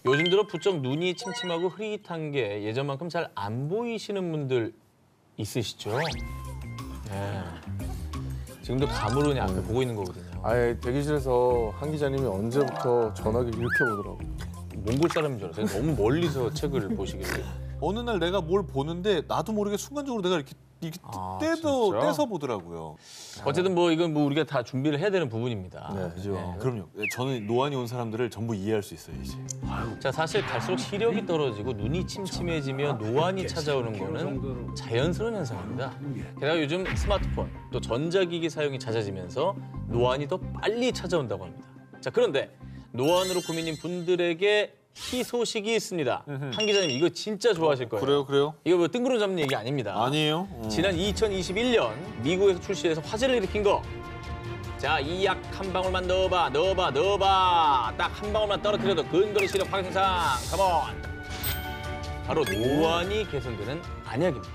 요즘 들어 부쩍 눈이 침침하고 흐릿한 게 예전만큼 잘 안 보이시는 분들 있으시죠? 네. 지금도 가물으니 앞에 보고 있는 거거든요. 아예 대기실에서 한 기자님이 언제부터 전화기를 이렇게 보더라고. 몽골 사람인 줄 알았어요. 너무 멀리서 책을 보시길래. 어느 날 내가 뭘 보는데 나도 모르게 순간적으로 내가 이렇게 아, 진짜? 떼서 보더라고요. 어쨌든 뭐 이건 뭐 우리가 다 준비를 해야 되는 부분입니다. 네, 그죠? 그럼요. 저는 노안이 온 사람들을 전부 이해할 수 있어요, 이제. 자, 사실 갈수록 시력이 떨어지고 눈이 침침해지며 노안이 찾아오는 거는 자연스러운 현상입니다. 게다가 요즘 스마트폰 또 전자기기 사용이 잦아지면서 노안이 더 빨리 찾아온다고 합니다. 자, 그런데 노안으로 고민인 분들에게 희소식이 있습니다. 한 기자님 이거 진짜 좋아하실 거예요. 그래요? 이거 뭐 뜬구름 잡는 얘기 아닙니다. 아니에요. 지난 2021년 미국에서 출시해서 화제를 일으킨 거. 자, 이 약 한 방울만 넣어봐. 딱 한 방울만 떨어뜨려도 근거리 시력 확생상. 컴온. 바로 노안이 개선되는 안약입니다.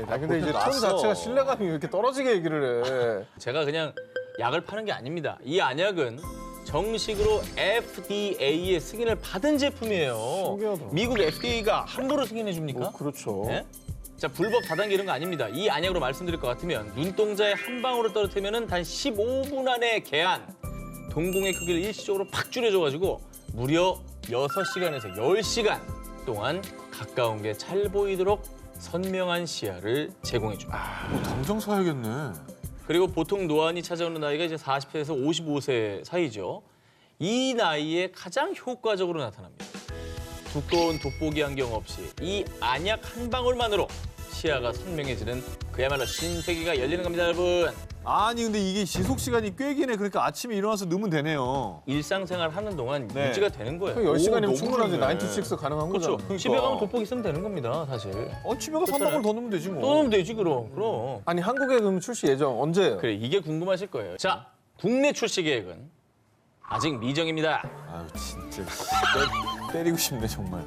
아 근데 이제 톤 자체가 신뢰감이 왜 이렇게 떨어지게 얘기를 해. 제가 그냥 약을 파는 게 아닙니다. 이 안약은 정식으로 FDA의 승인을 받은 제품이에요. 신기하다. 미국 FDA가 함부로 승인해 줍니까? 그렇죠. 네? 자, 불법 다단계 이런 거 아닙니다. 이 안약으로 말씀드릴 것 같으면 눈동자에 한 방울을 떨어뜨리면 단 15분 안에 개안, 동공의 크기를 일시적으로 팍 줄여줘가지고 무려 6시간에서 10시간 동안 가까운 게 잘 보이도록 선명한 시야를 제공해줍니다. 당장 사야겠네. 그리고 보통 노안이 찾아오는 나이가 이제 40세에서 55세 사이죠. 이 나이에 가장 효과적으로 나타납니다. 두꺼운 돋보기 안경 없이 이 안약 한 방울만으로 시야가 선명해지는 그야말로 신세계가 열리는 겁니다, 여러분. 아니 근데 이게 지속 시간이 꽤 기네. 그러니까 아침에 일어나서 넣으면 되네요. 일상생활 하는 동안 네. 유지가 되는 거예요. 10시간이면 너무 충분하게 좋네. 9 to 6 가능한 그렇죠. 거잖아. 집에 가면 돋보기 쓰면 되는 겁니다, 사실. 집에 가서 한 방울 더 넣으면 되지 뭐. 또 넣으면 되지, 그럼. 아니 한국에 그럼 출시 예정 언제예요? 그래, 이게 궁금하실 거예요. 자, 국내 출시 계획은 아직 미정입니다. 아유 진짜 때리고 싶네 정말.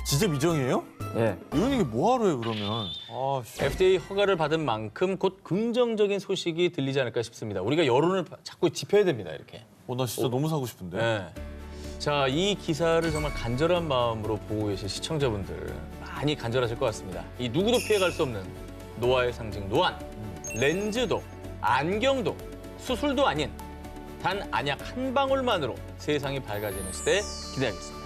진짜 미정이에요? 예. 이런 얘기 뭐하러 해 그러면. 아 씨. FDA 허가를 받은 만큼 곧 긍정적인 소식이 들리지 않을까 싶습니다. 우리가 여론을 자꾸 짚어야 됩니다, 이렇게. 나 진짜 너무 사고 싶은데. 네. 자, 이 기사를 정말 간절한 마음으로 보고 계신 시청자분들 많이 간절하실 것 같습니다. 이 누구도 피해갈 수 없는 노화의 상징 노안, 렌즈도, 안경도, 수술도 아닌 단 안약 한 방울만으로 세상이 밝아지는 시대 기대하겠습니다.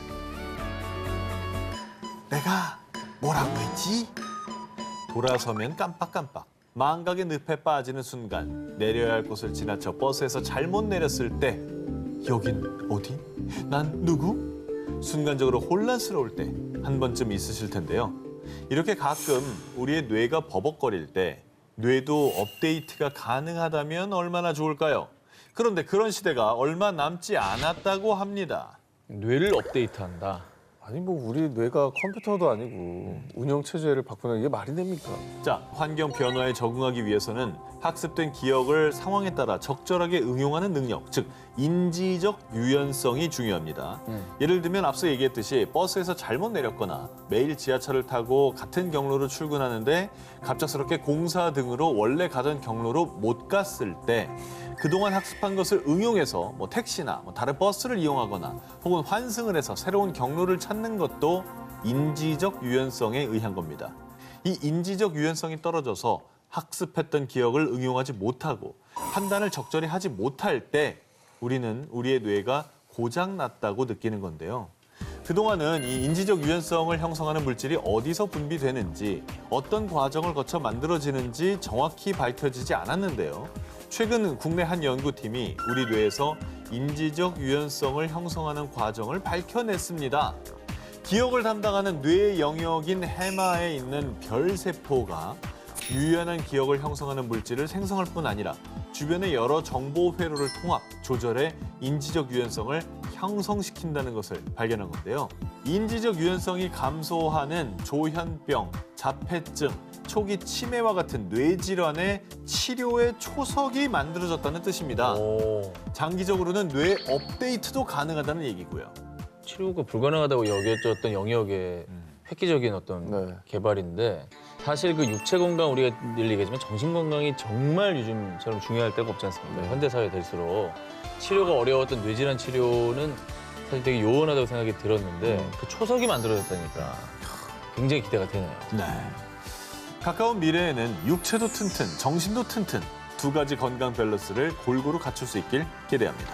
내가 뭐라고 했지? 돌아서면 깜빡깜빡. 망각의 늪에 빠지는 순간 내려야 할 곳을 지나쳐 버스에서 잘못 내렸을 때 여긴 어디? 난 누구? 순간적으로 혼란스러울 때 한 번쯤 있으실 텐데요. 이렇게 가끔 우리의 뇌가 버벅거릴 때 뇌도 업데이트가 가능하다면 얼마나 좋을까요? 그런데 그런 시대가 얼마 남지 않았다고 합니다. 뇌를 업데이트한다. 아니 뭐 우리 뇌가 컴퓨터도 아니고 운영 체제를 바꾸는 게 말이 됩니까? 자, 환경 변화에 적응하기 위해서는 학습된 기억을 상황에 따라 적절하게 응용하는 능력, 즉 인지적 유연성이 중요합니다. 예를 들면 앞서 얘기했듯이 버스에서 잘못 내렸거나 매일 지하철을 타고 같은 경로로 출근하는데 갑작스럽게 공사 등으로 원래 가던 경로로 못 갔을 때 그동안 학습한 것을 응용해서 택시나 다른 버스를 이용하거나 혹은 환승을 해서 새로운 경로를 찾는 것도 인지적 유연성에 의한 겁니다. 이 인지적 유연성이 떨어져서 학습했던 기억을 응용하지 못하고 판단을 적절히 하지 못할 때 우리는 우리의 뇌가 고장났다고 느끼는 건데요. 그동안은 이 인지적 유연성을 형성하는 물질이 어디서 분비되는지 어떤 과정을 거쳐 만들어지는지 정확히 밝혀지지 않았는데요. 최근 국내 한 연구팀이 우리 뇌에서 인지적 유연성을 형성하는 과정을 밝혀냈습니다. 기억을 담당하는 뇌의 영역인 해마에 있는 별세포가 유연한 기억을 형성하는 물질을 생성할 뿐 아니라 주변의 여러 정보 회로를 통합, 조절해 인지적 유연성을 형성시킨다는 것을 발견한 건데요. 인지적 유연성이 감소하는 조현병, 자폐증, 초기 치매와 같은 뇌질환의 치료의 초석이 만들어졌다는 뜻입니다. 오, 장기적으로는 뇌 업데이트도 가능하다는 얘기고요. 치료가 불가능하다고 여겨졌던 영역의 획기적인 어떤 네. 개발인데 사실 그 육체 건강 우리가 늘 얘기하지만 정신 건강이 정말 요즘처럼 중요할 때가 없지 않습니까? 현대 사회 될수록 치료가 어려웠던 뇌질환 치료는 사실 되게 요원하다고 생각이 들었는데 그 초석이 만들어졌다니까 굉장히 기대가 되네요. 네. 가까운 미래에는 육체도 튼튼, 정신도 튼튼 두 가지 건강 밸런스를 골고루 갖출 수 있길 기대합니다.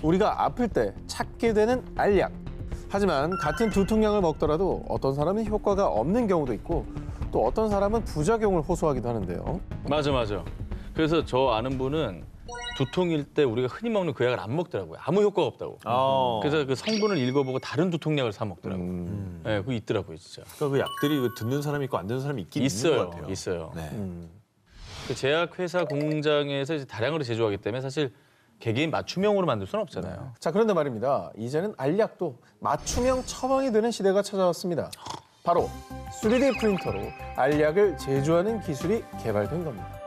우리가 아플 때 찾게 되는 알약. 하지만 같은 두통약을 먹더라도 어떤 사람은 효과가 없는 경우도 있고 또 어떤 사람은 부작용을 호소하기도 하는데요. 맞아. 그래서 저 아는 분은 두통일 때 우리가 흔히 먹는 그 약을 안 먹더라고요. 아무 효과가 없다고. 그래서 그 성분을 읽어보고 다른 두통약을 사 먹더라고요. 네, 그거 있더라고요, 진짜. 그러니까 그 약들이 듣는 사람이 있고 안 듣는 사람이 있긴 있는 있어요, 것 같아요. 있어요. 네. 그 제약회사 공장에서 이제 다량으로 제조하기 때문에 사실 개개인 맞춤형으로 만들 수는 없잖아요. 자, 그런데 말입니다. 이제는 알약도 맞춤형 처방이 되는 시대가 찾아왔습니다. 바로 3D 프린터로 알약을 제조하는 기술이 개발된 겁니다.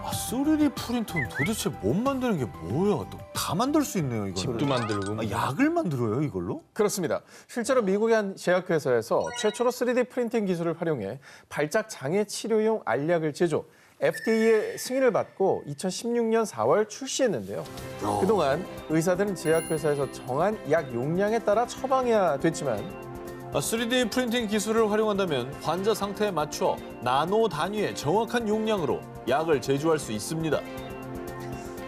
아, 3D 프린터는 도대체 못 만드는 게 뭐야? 또 다 만들 수 있네요, 이거를. 집도 만들고. 아, 약을 만들어요, 이걸로? 그렇습니다. 실제로 미국의 한 제약회사에서 최초로 3D 프린팅 기술을 활용해 발작 장애 치료용 알약을 제조, FDA의 승인을 받고 2016년 4월 출시했는데요. 그동안 의사들은 제약회사에서 정한 약 용량에 따라 처방해야 됐지만 3D 프린팅 기술을 활용한다면 환자 상태에 맞춰 나노 단위의 정확한 용량으로 약을 제조할 수 있습니다.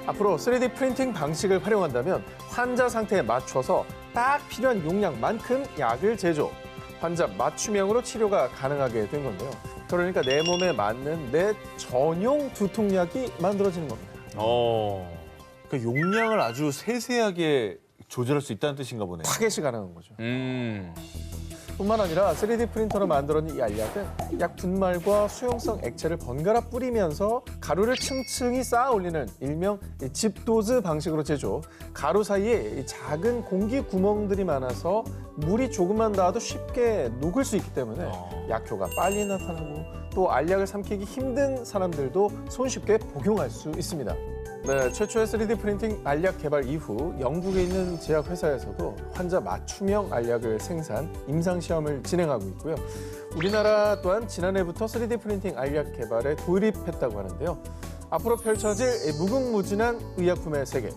앞으로 3D 프린팅 방식을 활용한다면 환자 상태에 맞춰서 딱 필요한 용량만큼 약을 제조, 환자 맞춤형으로 치료가 가능하게 된 건데요. 그러니까 내 몸에 맞는 내 전용 두통약이 만들어지는 겁니다. 그러니까 용량을 아주 세세하게 조절할 수 있다는 뜻인가 보네요. 타겟이 가능한 거죠. 음. 뿐만 아니라 3D 프린터로 만들어낸 이 알약은 약 분말과 수용성 액체를 번갈아 뿌리면서 가루를 층층이 쌓아 올리는 일명 집도즈 방식으로 제조. 가루 사이에 이 작은 공기 구멍들이 많아서 물이 조금만 닿아도 쉽게 녹을 수 있기 때문에 약효가 빨리 나타나고 또 알약을 삼키기 힘든 사람들도 손쉽게 복용할 수 있습니다. 네, 최초의 3D 프린팅 알약 개발 이후 영국에 있는 제약회사에서도 환자 맞춤형 알약을 생산, 임상시험을 진행하고 있고요. 우리나라 또한 지난해부터 3D 프린팅 알약 개발에 돌입했다고 하는데요. 앞으로 펼쳐질 무궁무진한 의약품의 세계,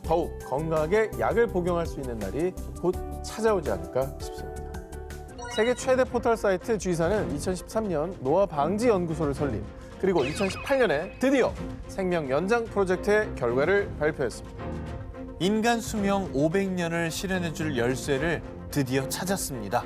더욱 건강하게 약을 복용할 수 있는 날이 곧 찾아오지 않을까 싶습니다. 세계 최대 포털 사이트 G사는 2013년 노화 방지 연구소를 설립, 그리고 2018년에 드디어 생명 연장 프로젝트의 결과를 발표했습니다. 인간 수명 500년을 실현해줄 열쇠를 드디어 찾았습니다.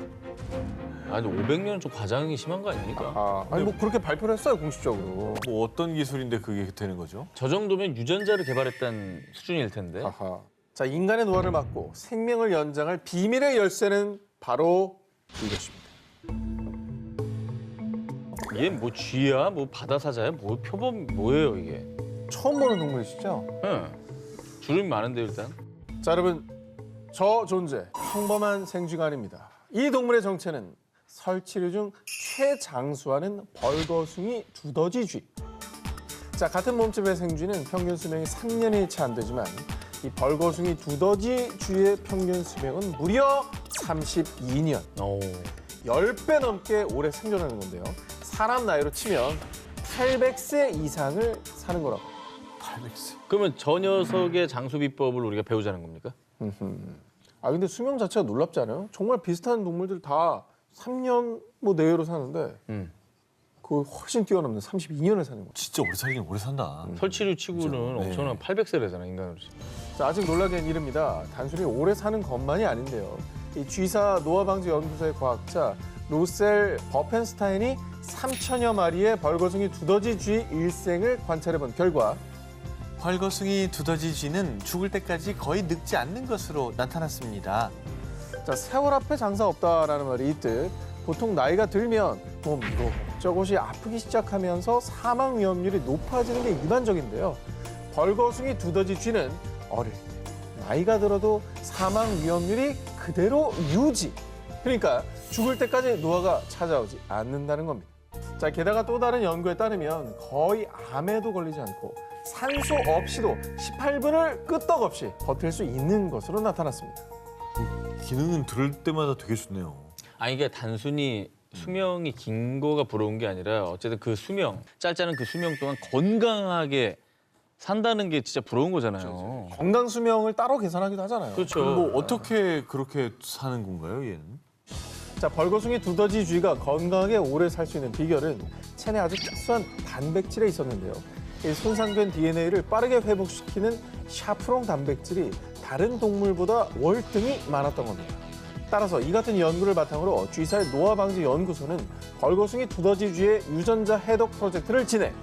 아니 500년은 좀 과장이 심한 거 아닙니까? 아니 뭐 그렇게 발표를 했어요, 공식적으로. 뭐 어떤 기술인데 그게 되는 거죠? 저 정도면 유전자를 개발했다는 수준일 텐데. 아하. 자, 인간의 노화를 막고 생명을 연장할 비밀의 열쇠는 바로 이것입니다. 이게 뭐 쥐야, 뭐 바다사자야, 뭐 표범 뭐예요 이게? 처음 보는 동물이시죠? 네. 주름이 많은데 일단. 자, 여러분, 저 존재 평범한 생쥐가 아닙니다. 이 동물의 정체는 설치류 중 최장수하는 벌거숭이 두더지쥐. 자, 같은 몸집의 생쥐는 평균 수명이 3년이 채 안 되지만 이 벌거숭이 두더지쥐의 평균 수명은 무려 32년. 10배 넘게 오래 생존하는 건데요. 사람 나이로 치면 800세 이상을 사는 거라고. 800세. 그러면 저 녀석의 장수 비법을 우리가 배우자는 겁니까? 근데 수명 자체가 놀랍지 않아요? 정말 비슷한 동물들 다 3년 뭐 내외로 사는데 그 훨씬 뛰어넘는 32년을 사는 거죠. 진짜 오래 살긴 오래 산다. 설치류 치고는 네. 엄청난 800세래잖아 인간으로 치면. 자, 아직 놀라기엔 이릅니다. 단순히 오래 사는 것만이 아닌데요. 이 G사 노화방지 연구소의 과학자 로셀 버펜스타인이 3천여 마리의 벌거숭이 두더지쥐 일생을 관찰해본 결과 벌거숭이 두더지쥐는 죽을 때까지 거의 늙지 않는 것으로 나타났습니다. 자, 세월 앞에 장사 없다라는 말이 있듯 보통 나이가 들면 몸 이것저것이 아프기 시작하면서 사망 위험률이 높아지는 게 일반적인데요. 벌거숭이 두더지쥐는 어릴 때 나이가 들어도 사망 위험률이 그대로 유지. 그러니까 죽을 때까지 노화가 찾아오지 않는다는 겁니다. 자, 게다가 또 다른 연구에 따르면 거의 암에도 걸리지 않고 산소 없이도 18분을 끄떡없이 버틸 수 있는 것으로 나타났습니다. 기능은 들을 때마다 되게 좋네요. 아니 이게 단순히 수명이 긴 거가 부러운 게 아니라 어쨌든 그 수명, 짧지 않은 그 수명 동안 건강하게 산다는 게 진짜 부러운 거잖아요. 건강 수명을 따로 계산하기도 하잖아요. 그렇죠. 뭐 어떻게 그렇게 사는 건가요, 얘는? 자, 벌거숭이 두더지쥐가 건강하게 오래 살 수 있는 비결은 체내에 아주 특수한 단백질에 있었는데요. 이 손상된 DNA를 빠르게 회복시키는 샤프롱 단백질이 다른 동물보다 월등히 많았던 겁니다. 따라서 이 같은 연구를 바탕으로 쥐살 노화 방지 연구소는 벌거숭이 두더지쥐의 유전자 해독 프로젝트를 진행,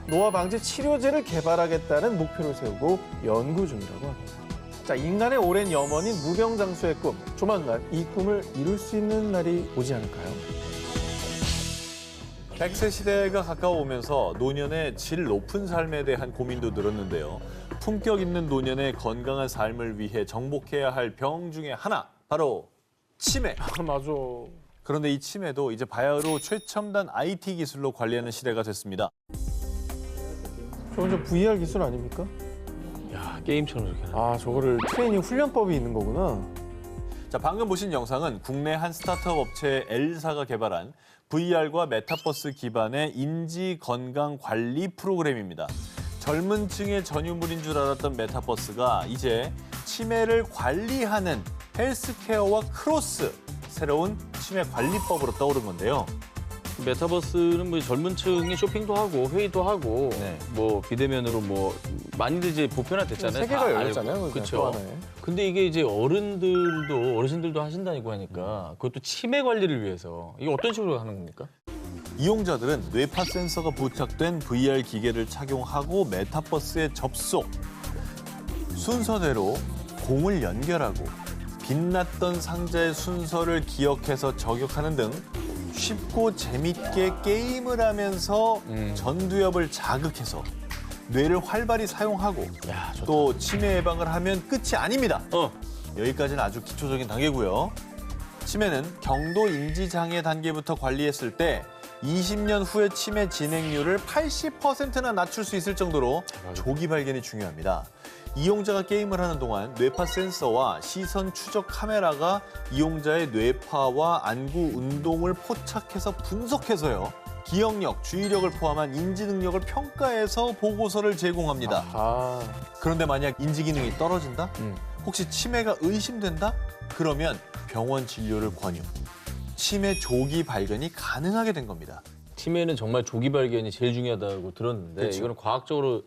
노화 방지 치료제를 개발하겠다는 목표를 세우고 연구 중이라고 합니다. 자, 인간의 오랜 염원인 무병장수의 꿈, 조만간 이 꿈을 이룰 수 있는 날이 오지 않을까요? 100세 시대가 가까워오면서 노년의 질 높은 삶에 대한 고민도 늘었는데요. 품격 있는 노년의 건강한 삶을 위해 정복해야 할 병 중에 하나, 바로 치매. 맞아. 그런데 이 치매도 이제 바야흐로 최첨단 IT 기술로 관리하는 시대가 됐습니다. 저건 좀 VR 기술 아닙니까? 야, 게임처럼 저렇게 하네. 아, 저거를 트레이닝 훈련법이 있는 거구나. 자, 방금 보신 영상은 국내 한 스타트업 업체 L사가 개발한 VR과 메타버스 기반의 인지 건강 관리 프로그램입니다. 젊은 층의 전유물인 줄 알았던 메타버스가 이제 치매를 관리하는 헬스케어와 크로스, 새로운 치매 관리법으로 떠오른 건데요. 메타버스는 뭐 젊은 층이 쇼핑도 하고 회의도 하고 네. 뭐 비대면으로 뭐 많이들 이제 보편화됐잖아요. 세계가 다 열렸잖아요. 알고. 그러니까 또 그렇죠. 하나에. 근데 이게 이제 어르신들도 하신다고 하니까 그것도 치매 관리를 위해서 이게 어떤 식으로 하는 겁니까? 이용자들은 뇌파 센서가 부착된 VR 기계를 착용하고 메타버스에 접속. 순서대로 공을 연결하고 빛났던 상자의 순서를 기억해서 저격하는 등 쉽고 재밌게 게임을 하면서 전두엽을 자극해서 뇌를 활발히 사용하고 야, 좋다. 또 치매 예방을 하면 끝이 아닙니다. 여기까지는 아주 기초적인 단계고요. 치매는 경도 인지장애 단계부터 관리했을 때 20년 후에 치매 진행률을 80%나 낮출 수 있을 정도로 조기 발견이 중요합니다. 이용자가 게임을 하는 동안 뇌파 센서와 시선 추적 카메라가 이용자의 뇌파와 안구 운동을 포착해서 분석해서요. 기억력, 주의력을 포함한 인지 능력을 평가해서 보고서를 제공합니다. 아, 그런데 만약 인지 기능이 떨어진다? 혹시 치매가 의심된다? 그러면 병원 진료를 권유. 치매 조기 발견이 가능하게 된 겁니다. 치매는 정말 조기 발견이 제일 중요하다고 들었는데 그렇죠. 이거는 과학적으로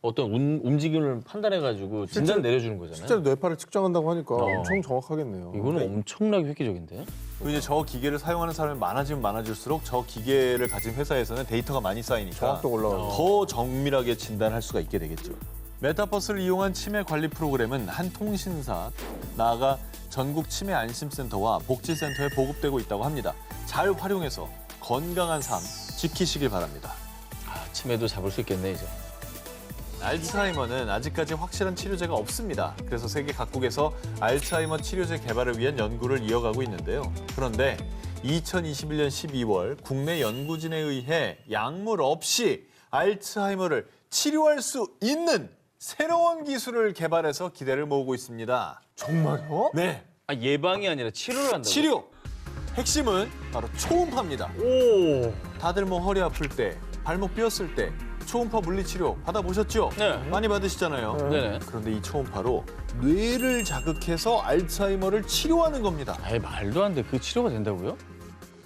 어떤 움직임을 판단해가지고 진단 내려주는 거잖아요. 실제로 뇌파를 측정한다고 하니까 엄청 정확하겠네요. 이거는 엄청나게 획기적인데? 이제 저 기계를 사용하는 사람이 많아지면 많아질수록 저 기계를 가진 회사에서는 데이터가 많이 쌓이니까 정확도 올라가고. 더 정밀하게 진단할 수가 있게 되겠죠. 메타버스를 이용한 치매 관리 프로그램은 한 통신사, 나아가 전국 치매 안심센터와 복지센터에 보급되고 있다고 합니다. 잘 활용해서 건강한 삶 지키시길 바랍니다. 아, 치매도 잡을 수 있겠네 이제. 알츠하이머는 아직까지 확실한 치료제가 없습니다. 그래서 세계 각국에서 알츠하이머 치료제 개발을 위한 연구를 이어가고 있는데요. 그런데 2021년 12월 국내 연구진에 의해 약물 없이 알츠하이머를 치료할 수 있는 새로운 기술을 개발해서 기대를 모으고 있습니다. 정말요? 네, 아, 예방이 아니라 치료를 한다고? 치료! 핵심은 바로 초음파입니다. 오. 다들 뭐 허리 아플 때, 발목 삐었을 때 초음파 물리치료 받아보셨죠? 네. 많이 받으시잖아요. 네네. 그런데 이 초음파로 뇌를 자극해서 알츠하이머를 치료하는 겁니다. 아예 말도 안 돼. 그 치료가 된다고요?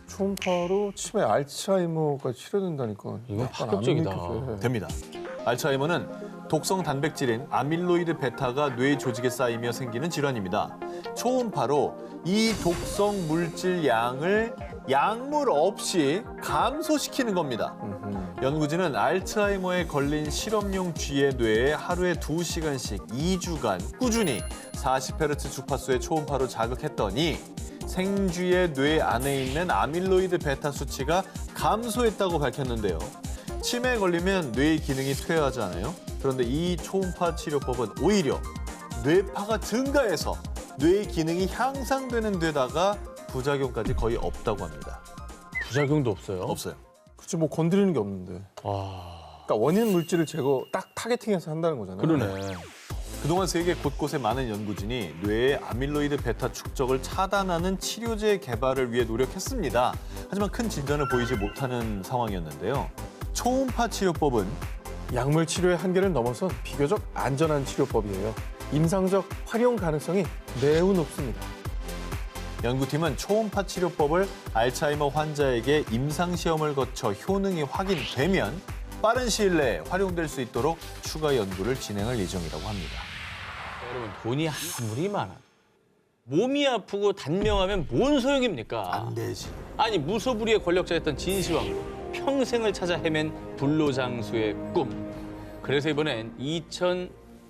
초음파로 치매 알츠하이머가 치료된다니까. 이건 약간 안 파격적이다. 믿겨져요. 됩니다. 알츠하이머는 독성 단백질인 아밀로이드 베타가 뇌 조직에 쌓이며 생기는 질환입니다. 초음파로 이 독성 물질 양을 약물 없이 감소시키는 겁니다. 연구진은 알츠하이머에 걸린 실험용 쥐의 뇌에 하루에 2시간씩 2주간 꾸준히 40Hz 주파수의 초음파로 자극했더니 생쥐의 뇌 안에 있는 아밀로이드 베타 수치가 감소했다고 밝혔는데요. 치매에 걸리면 뇌의 기능이 퇴화하잖아요. 그런데 이 초음파 치료법은 오히려 뇌파가 증가해서 뇌의 기능이 향상되는 데다가 부작용까지 거의 없다고 합니다. 부작용도 없어요? 없어요. 그치, 뭐 건드리는 게 없는데. 와. 그러니까 원인 물질을 딱 타겟팅해서 한다는 거잖아요. 그러네. 그동안 세계 곳곳의 많은 연구진이 뇌의 아밀로이드 베타 축적을 차단하는 치료제 개발을 위해 노력했습니다. 하지만 큰 진전을 보이지 못하는 상황이었는데요. 초음파 치료법은 약물 치료의 한계를 넘어선 비교적 안전한 치료법이에요. 임상적 활용 가능성이 매우 높습니다. 연구팀은 초음파 치료법을 알츠하이머 환자에게 임상시험을 거쳐 효능이 확인되면 빠른 시일 내에 활용될 수 있도록 추가 연구를 진행할 예정이라고 합니다. 여러분 돈이 아무리 많아 몸이 아프고 단명하면 뭔 소용입니까? 안 되지. 아니 무소불위의 권력자였던 진시황 평생을 찾아 헤맨 불로장수의 꿈. 그래서 이번엔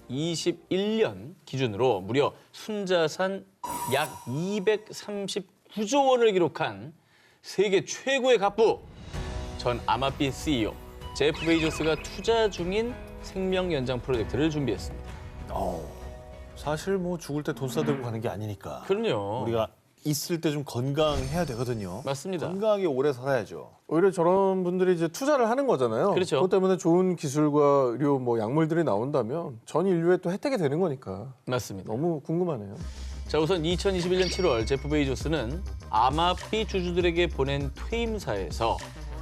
2021년 기준으로 무려 순자산 약 239조 원을 기록한 세계 최고의 갑부 전 아마피 CEO 제프 베이조스가 투자 중인 생명 연장 프로젝트를 준비했습니다. 사실 뭐 죽을 때 돈 싸들고 가는 게 아니니까. 그럼요. 우리가 있을 때 좀 건강해야 되거든요. 맞습니다. 건강하게 오래 살아야죠. 오히려 저런 분들이 이제 투자를 하는 거잖아요. 그렇죠. 그것 때문에 좋은 기술과 의료 뭐 약물들이 나온다면 전 인류에 또 혜택이 되는 거니까 맞습니다. 너무 궁금하네요. 자, 우선 2021년 7월 제프 베이조스는 아마피 주주들에게 보낸 퇴임사에서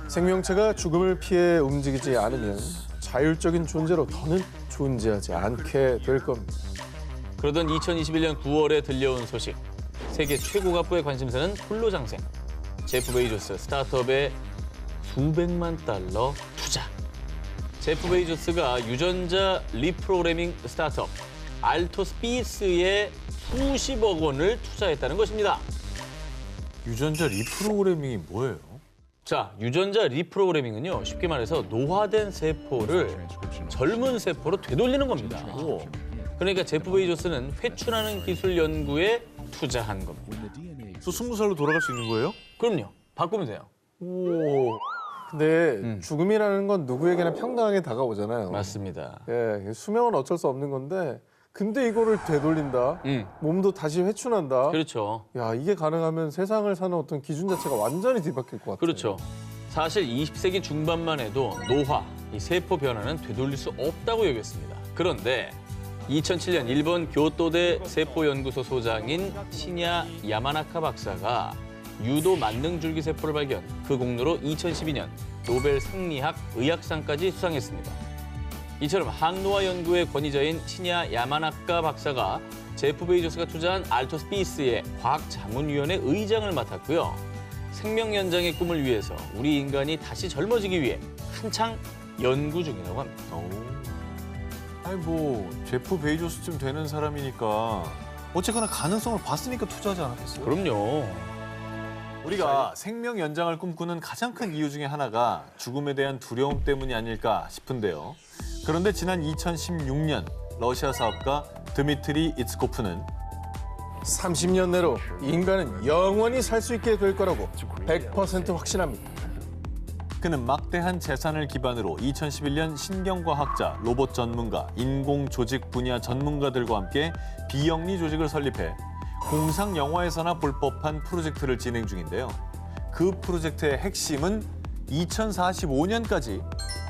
생명체가 죽음을 피해 움직이지 않으면 자율적인 존재로 더는 존재하지 않게 될 겁니다. 그러던 2021년 9월에 들려온 소식. 세계 최고 갑부의 관심사는 홀로장생. 제프 베이조스 스타트업에 수백만 달러 투자. 제프 베이조스가 유전자 리프로그래밍 스타트업 알토스피스에 수십억 원을 투자했다는 것입니다. 유전자 리프로그래밍이 뭐예요? 자, 유전자 리프로그래밍은요, 쉽게 말해서 노화된 세포를 젊은 세포로 되돌리는 겁니다. 그러니까 제프 베이조스는 회춘하는 기술 연구에 투자한 겁니다. 또 20살로 돌아갈 수 있는 거예요? 그럼요. 바꾸면 돼요. 오. 근데 죽음이라는 건 누구에게나 평등하게 다가오잖아요. 맞습니다. 예, 수명은 어쩔 수 없는 건데 근데 이거를 되돌린다. 몸도 다시 회춘한다. 그렇죠. 야, 이게 가능하면 세상을 사는 어떤 기준 자체가 완전히 뒤바뀔 것 같아요. 그렇죠. 사실 20세기 중반만 해도 노화, 이 세포 변화는 되돌릴 수 없다고 여겼습니다. 그런데 2007년 일본 교토대 세포연구소 소장인 시냐 야마나카 박사가 유도 만능줄기 세포를 발견, 그 공로로 2012년 노벨 생리학 의학상까지 수상했습니다. 이처럼 항노화 연구의 권위자인 시냐 야마나카 박사가 제프 베이조스가 투자한 알토스피스의 과학자문위원회 의장을 맡았고요. 생명 연장의 꿈을 위해서 우리 인간이 다시 젊어지기 위해 한창 연구 중이라고 합니다. 아니 뭐 제프 베이조스쯤 되는 사람이니까 어쨌거나 가능성을 봤으니까 투자하지 않았겠어요? 그럼요. 우리가 생명 연장을 꿈꾸는 가장 큰 이유 중에 하나가 죽음에 대한 두려움 때문이 아닐까 싶은데요. 그런데 지난 2016년 러시아 사업가 드미트리 이츠코프는 30년 내로 인간은 영원히 살 수 있게 될 거라고 100% 확신합니다. 그는 막대한 재산을 기반으로 2011년 신경과학자, 로봇 전문가, 인공조직 분야 전문가들과 함께 비영리 조직을 설립해 공상 영화에서나 볼 법한 프로젝트를 진행 중인데요. 그 프로젝트의 핵심은 2045년까지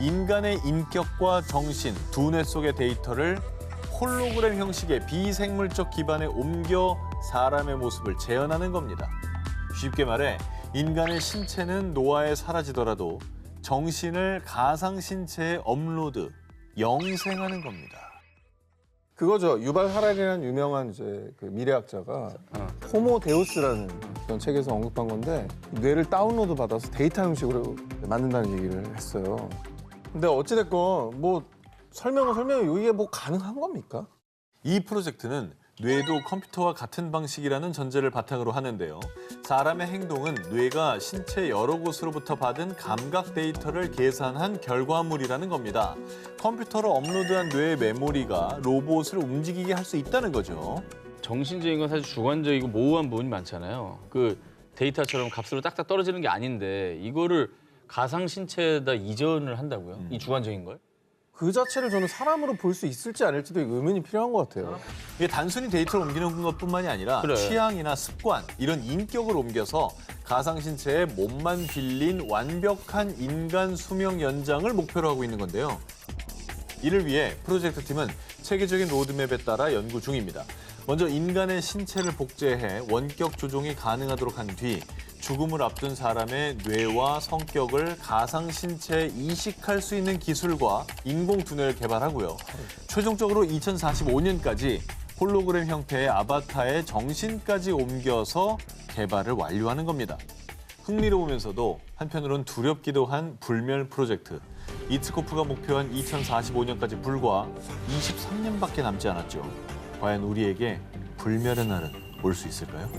인간의 인격과 정신, 두뇌 속의 데이터를 홀로그램 형식의 비생물적 기반에 옮겨 사람의 모습을 재현하는 겁니다. 쉽게 말해 인간의 신체는 노화에 사라지더라도 정신을 가상 신체에 업로드, 영생하는 겁니다. 그거죠. 유발 하랄이라는 유명한 이제 그 미래학자가 호모 데우스라는 그런 책에서 언급한 건데 뇌를 다운로드 받아서 데이터 형식으로 만든다는 얘기를 했어요. 근데 어찌됐건 뭐 설명은 이게 뭐 가능한 겁니까? 이 프로젝트는 뇌도 컴퓨터와 같은 방식이라는 전제를 바탕으로 하는데요. 사람의 행동은 뇌가 신체 여러 곳으로부터 받은 감각 데이터를 계산한 결과물이라는 겁니다. 컴퓨터로 업로드한 뇌의 메모리가 로봇을 움직이게 할 수 있다는 거죠. 정신적인 건 사실 주관적이고 모호한 부분이 많잖아요. 그 데이터처럼 값으로 딱딱 떨어지는 게 아닌데 이거를 가상 신체에다 이전을 한다고요? 이 주관적인 걸? 그 자체를 저는 사람으로 볼 수 있을지 않을지도 의문이 필요한 것 같아요. 이게 단순히 데이터를 옮기는 것뿐만이 아니라 그래. 취향이나 습관, 이런 인격을 옮겨서 가상신체에 몸만 빌린 완벽한 인간 수명 연장을 목표로 하고 있는 건데요. 이를 위해 프로젝트 팀은 체계적인 로드맵에 따라 연구 중입니다. 먼저 인간의 신체를 복제해 원격 조종이 가능하도록 한 뒤 죽음을 앞둔 사람의 뇌와 성격을 가상 신체에 이식할 수 있는 기술과 인공 두뇌를 개발하고요. 최종적으로 2045년까지 홀로그램 형태의 아바타의 정신까지 옮겨서 개발을 완료하는 겁니다. 흥미로우면서도 한편으론 두렵기도 한 불멸 프로젝트. 이츠코프가 목표한 2045년까지 불과 23년밖에 남지 않았죠. 과연 우리에게 불멸의 날은 올 수 있을까요?